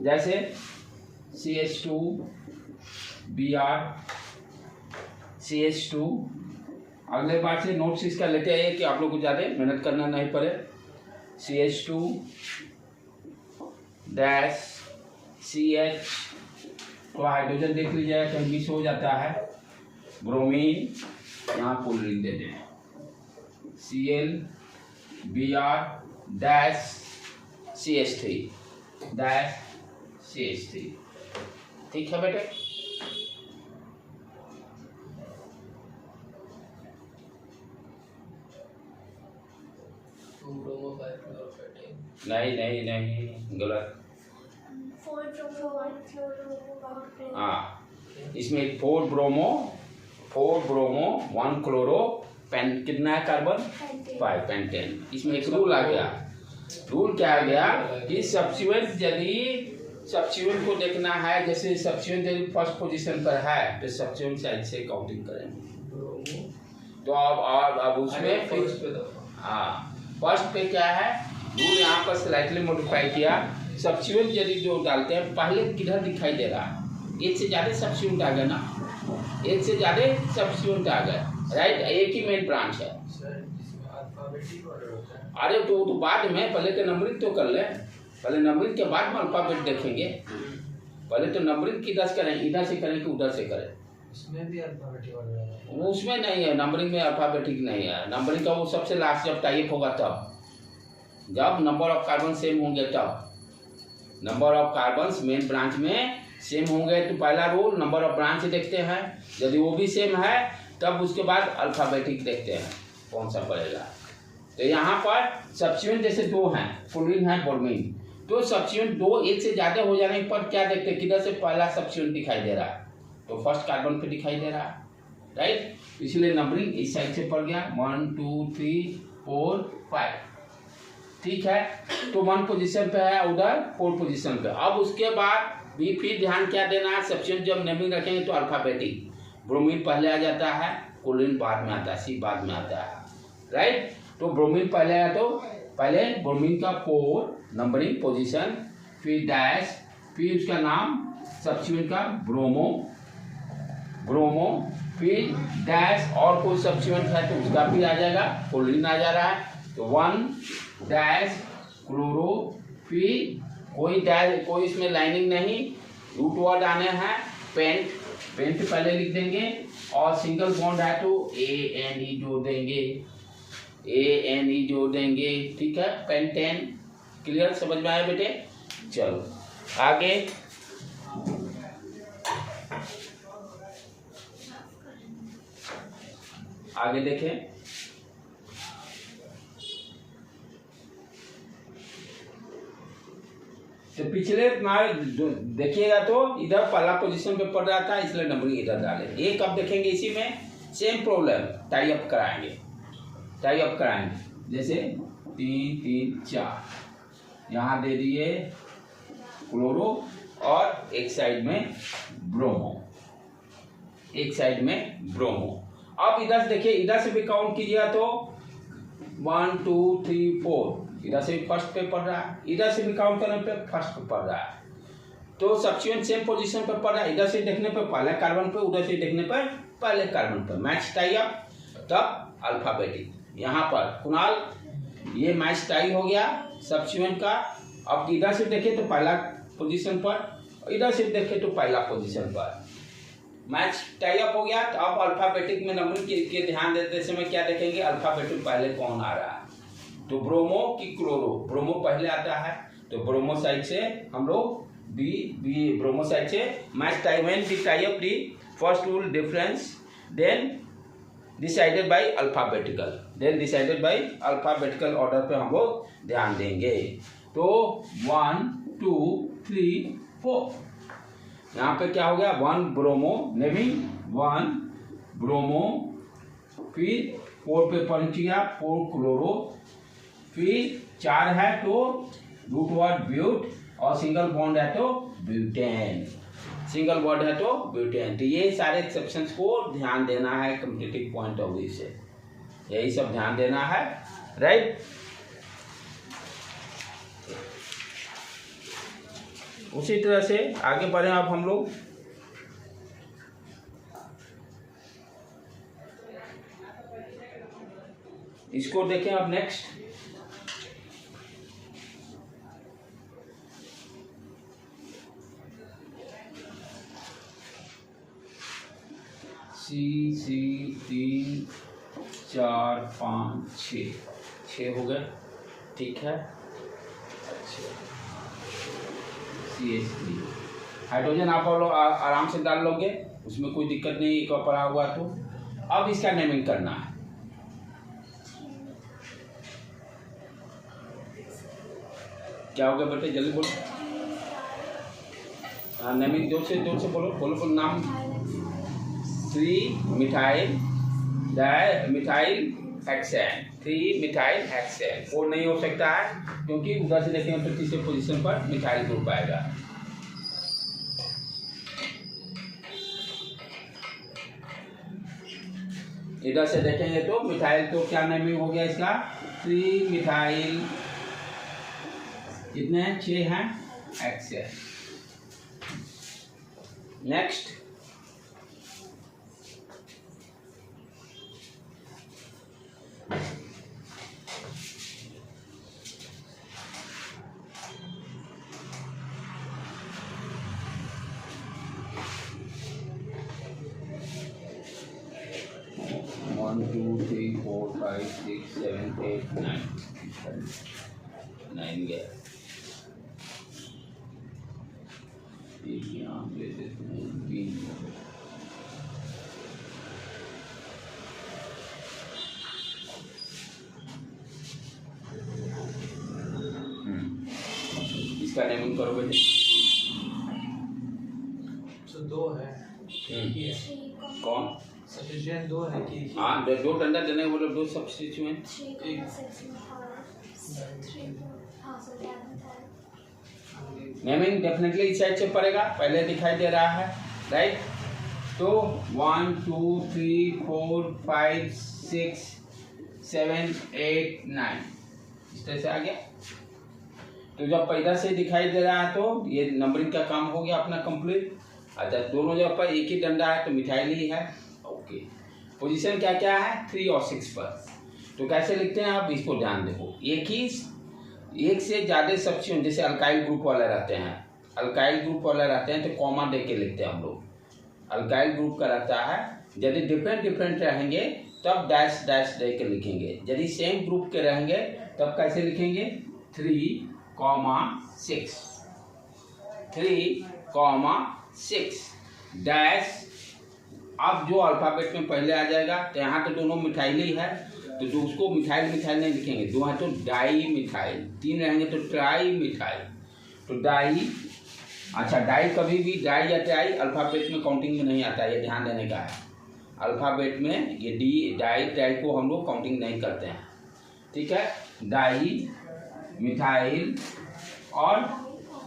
जैसे CH2 Br CH2, अगले बार से नोट्स इसका लेते आइए कि आप लोग को ज़्यादा मेहनत करना नहीं पड़े। CH2 डैश CH, तो हाइड्रोजन देख लीजिएगा कहीं मिस हो जाता है, ब्रोमीन यहाँ फुल लिख देते हैं, Cl Br dash CH3 dash CH3, ठीक है बेटे। नहीं नहीं नहीं, गलत। हाँ, इसमें 4 ब्रोमो 1 क्लोरो, पेन कितना है कार्बन? 5 पेंटेन। इसमें एक रूल आ गया, रूल क्या आ गया कि सब्स्टिट्यूएंट यदि सब्स्टिट्यूएंट को देखना है, जैसे सब्स्टिट्यूएंट यदि फर्स्ट पोजीशन पर है तो सब्स्टिट्यूएंट साइड से काउंटिंग करेंगे। तो अब उसमें हाँ, फर्स्ट पे क्या है रूल, यहाँ पर स्लाइटली मॉडिफाई किया। सब्स्टिट्यूएंट यदि जो डालते हैं पहले किधर दिखाई दे रहा है, एक से ज़्यादा सब्स्टिट्यूएंट आ गया ना, एक से ज़्यादा सब्स्टिट्यूएंट आ गया, राइट। एक ही मेन ब्रांच है। अरे तो बाद में, पहले तो नंबरिंग तो कर ले, पहले नंबरिंग के बाद में अल्फाबेट देखेंगे। पहले तो नंबरिंग किधर से करें, इधर से करें कि उधर से करें? उसमें भी अल्फाबेटिक ऑर्डर है। उसमें नहीं है, नंबरिंग में अल्फाबेटिक नहीं है। नंबरिंग का वो सबसे लास्ट जब टाइप होगा तब, जब नंबर ऑफ कार्बन सेम होंगे तब, number of carbon main branch में सेम होंगे तो पहला रूल नंबर ऑफ ब्रांच देखते हैं, यदि वो भी सेम है तब उसके बाद अल्फाबेटिक देखते हैं कौन सा पड़ेगा, तो यहाँ पर सब्स्टिट्यूएंट जैसे दो हैं, फ्लोरीन है, ब्रोमीन, तो सब्स्टिट्यूएंट दो एक से ज्यादा हो जाने पर क्या देखते हैं, किधर से पहला सब्स्टिट्यूएंट दिखाई दे रहा है, तो फर्स्ट कार्बन पे दिखाई दे रहा है, राइट। इसलिए नंबरिंग इस साइड से पड़ गया 1 2 3 4 5, ठीक है। तो 1 पोजीशन पे है, उधर 4 पोजीशन पे। अब उसके बाद भी फिर ध्यान क्या देना है, सब्स्टिट्यूएंट जब नेमिंग रखेंगे तो अल्फाबेटिक, ब्रोमीन पहले आ जाता है, क्लोरीन बाद में आता है, सी बाद में आता है, राइट। तो ब्रोमीन पहले आया तो पहले ब्रोमीन का 4 नंबरिंग पोजीशन, फिर डैश, फिर उसका नाम सब्स्टिट्यूएंट का ब्रोमो, ब्रोमो, फिर डैश और कोई सब्स्टिट्यूएंट है तो उसका भी आ जाएगा, क्लोरीन आ जा रहा है तो 1 डैश क्लोरो, फिर कोई डैश, कोई इसमें लाइनिंग नहीं, रूट वर्ड आने हैं, पेंट, पेंट पहले लिख देंगे, और सिंगल बॉन्ड है तो ANE जोड़ देंगे, ANE जोड़ देंगे, ठीक है, पेंटेन। क्लियर, समझ में आया बेटे? चलो आगे, आगे देखें। तो पिछले देखिएगा तो इधर पहला पोजीशन पे पड़ रहा था, इसलिए नंबरिंग इधर डाले। एक अब देखेंगे इसी में सेम प्रॉब्लम, टाई अप कराएंगे, टाई अप कराएंगे, जैसे 3 3 4 यहाँ दे दिए क्लोरो और एक साइड में ब्रोमो, एक साइड में ब्रोमो। अब इधर से देखिए, इधर से भी काउंट कीजिएगा तो 1 2 3 4, इधर से भी फर्स्ट पे पड़ रहा है, इधर से भी काउंट करने पे फर्स्ट पे पड़ रहा है, तो सब्स्टिट्यूएंट सेम पोजीशन पे पड़ रहा है, इधर से देखने पे पहले कार्बन पे, उधर से देखने पर पहले कार्बन पे, मैच टाई अप, तब अल्फाबेटिक। यहाँ पर कुणाल ये मैच टाई हो गया सब्स्टिट्यूएंट का। अब इधर से देखे तो पहला पोजीशन पर, इधर से देखे तो पहला पोजीशन पर, मैच टाई अप हो गया। तो अब अल्फाबेटिक में नंबरिंग के ध्यान देते समय क्या देखेंगे, अल्फाबेटिक पहले कौन आ रहा है, तो ब्रोमो की क्लोरो, ब्रोमो पहले आता है तो ब्रोमो साइड से हम लोग बी ब्रोमो साइड से match tie, when the tie up the first rule difference then decided by alphabetical, then decided by alphabetical order पे हम लोग ध्यान देंगे। तो 1 2 3 4, यहाँ पे क्या हो गया, 1 ब्रोमो नेमिंग, 1 ब्रोमो, फिर 4 पे पंच गया 4 क्लोरो, फिर 4 है तो रूट वर्ड ब्यूट, और सिंगल बॉन्ड है तो ब्यूटेन, सिंगल बॉन्ड है तो ब्यूटेन। तो ये सारे एक्सेप्शंस को ध्यान देना है कॉम्पिटिटिव पॉइंट ऑफ व्यू से, यही सब ध्यान देना है, राइट। उसी तरह से आगे बढ़े अब हम लोग, इसको देखें अब नेक्स्ट। सी 3 4 5 6 हो गए, ठीक है। अच्छा, CH3 हाइड्रोजन आप लोग आराम से डाल लोगे, उसमें कोई दिक्कत नहीं, एक पड़ा हुआ तो। अब इसका नेमिंग करना है, क्या हो गया बेटे, जल्दी बोलो। हाँ, नेमिंग जोर से बोलो, बोलो नाम। 3 methyl methyl hexane, 3 methyl hexane, 4 नहीं हो सकता है क्योंकि उधर से देखेंगे तो तीसरे पोजीशन पर मिथाइल ग्रुप आएगा। इधर से देखेंगे तो मिथाइल, तो क्या नेमिंग हो गया इसका, 3 मिथाइल, कितने हैं, 6 हैं, हेक्सेन। नेक्स्ट, वन 2 3 4 5 6 7 8 9 गया, एक यहाँ ले देते हैं, 3 इसका नेमिंग करो बेटे। तो दो है, एक ही है। कौन? सब्स्टिट्यूएंट दो है कि हाँ, दो डंडा देने के बोले, दो सब्स्टिट्यूएंट। नेमिंग डेफिनेटली इस साइड से पड़ेगा, पहले दिखाई दे रहा है, राइट। तो 1 2 3 4 5 6 7 8 9 इस तरह से आ गया। तो जब पैदा से दिखाई दे रहा है तो ये नंबरिंग का काम हो गया अपना कंप्लीट। अच्छा, दोनों जगह पर एक ही डंडा है तो मिथाइल ही है। ओके, पोजीशन क्या क्या है 3 और 6 पर। तो कैसे लिखते हैं आप, इसको ध्यान देखो। एक से ज़्यादा सब्स्टिट्यूएंट जैसे अल्काइल ग्रुप वाले रहते हैं, अल्काइल ग्रुप वाले रहते हैं तो कॉमा दे के लिखते हैं हम लोग। अल्काइल ग्रुप का रहता है, यदि डिफरेंट रहेंगे तब डैश डैश दे के लिखेंगे। यदि सेम ग्रुप के रहेंगे तब कैसे लिखेंगे 3,6 3,6 डैश। अब जो अल्फ़ाबेट में पहले आ जाएगा, तो यहाँ तो दोनों मिथाइल ही है तो जो उसको मिथाइल नहीं लिखेंगे, दो है तो डाई मिथाइल, 3 रहेंगे तो ट्राई मिथाइल। तो डाई, अच्छा डाई कभी भी डाई या ट्राई अल्फ़ाबेट में काउंटिंग में नहीं आता है, ये ध्यान देने का है। अल्फ़ाबेट में ये डाई ट्राई को हम लोग काउंटिंग नहीं करते हैं, ठीक है। डाई मिथाइल और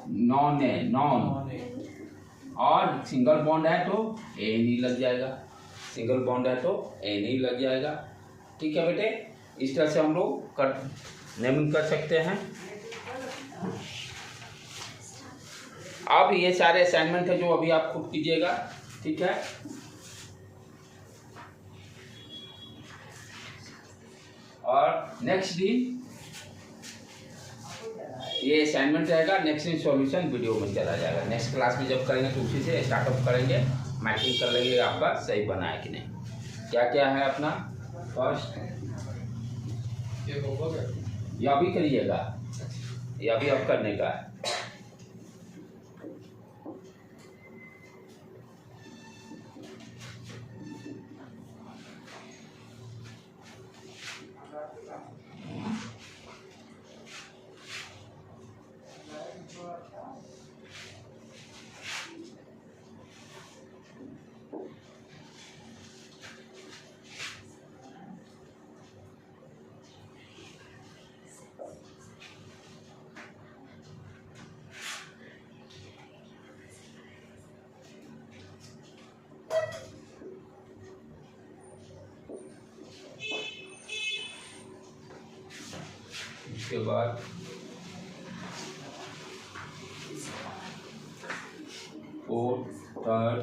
नॉन और सिंगल बॉन्ड है तो एन ही लग जाएगा, सिंगल बॉन्ड है तो एन ही लग जाएगा, ठीक है बेटे। इस तरह से हम लोग नेमिंग कर सकते हैं। अब ये सारे असाइनमेंट है जो अभी आप खुद कीजिएगा, ठीक है। और नेक्स्ट दिन ये असाइनमेंट रहेगा, नेक्स्ट दिन सॉल्यूशन वीडियो में चला जाएगा। नेक्स्ट क्लास में जब करेंगे तो उसी से स्टार्टअप करेंगे, मैचिंग कर लेंगे आपका सही बना है कि नहीं। क्या क्या है अपना फर्स्ट, ये अभी करिएगा, ये अभी अब करने का है। उसके बाद फोर्थ, थर्ड,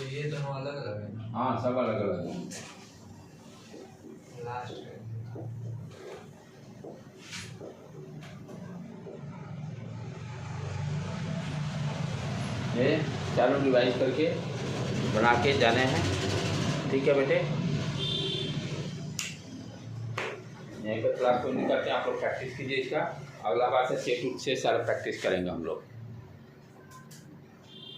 ये दोनों अलग अलग है। हाँ सब अलग अलग है। लास्ट है। ये चारों डिवाइस करके बना के जाने हैं, ठीक है बेटे। यहीं पर क्लास को नहीं करते, आप लोग प्रैक्टिस कीजिए इसका। अगला बार से सेट से सारा प्रैक्टिस करेंगे हम लोग।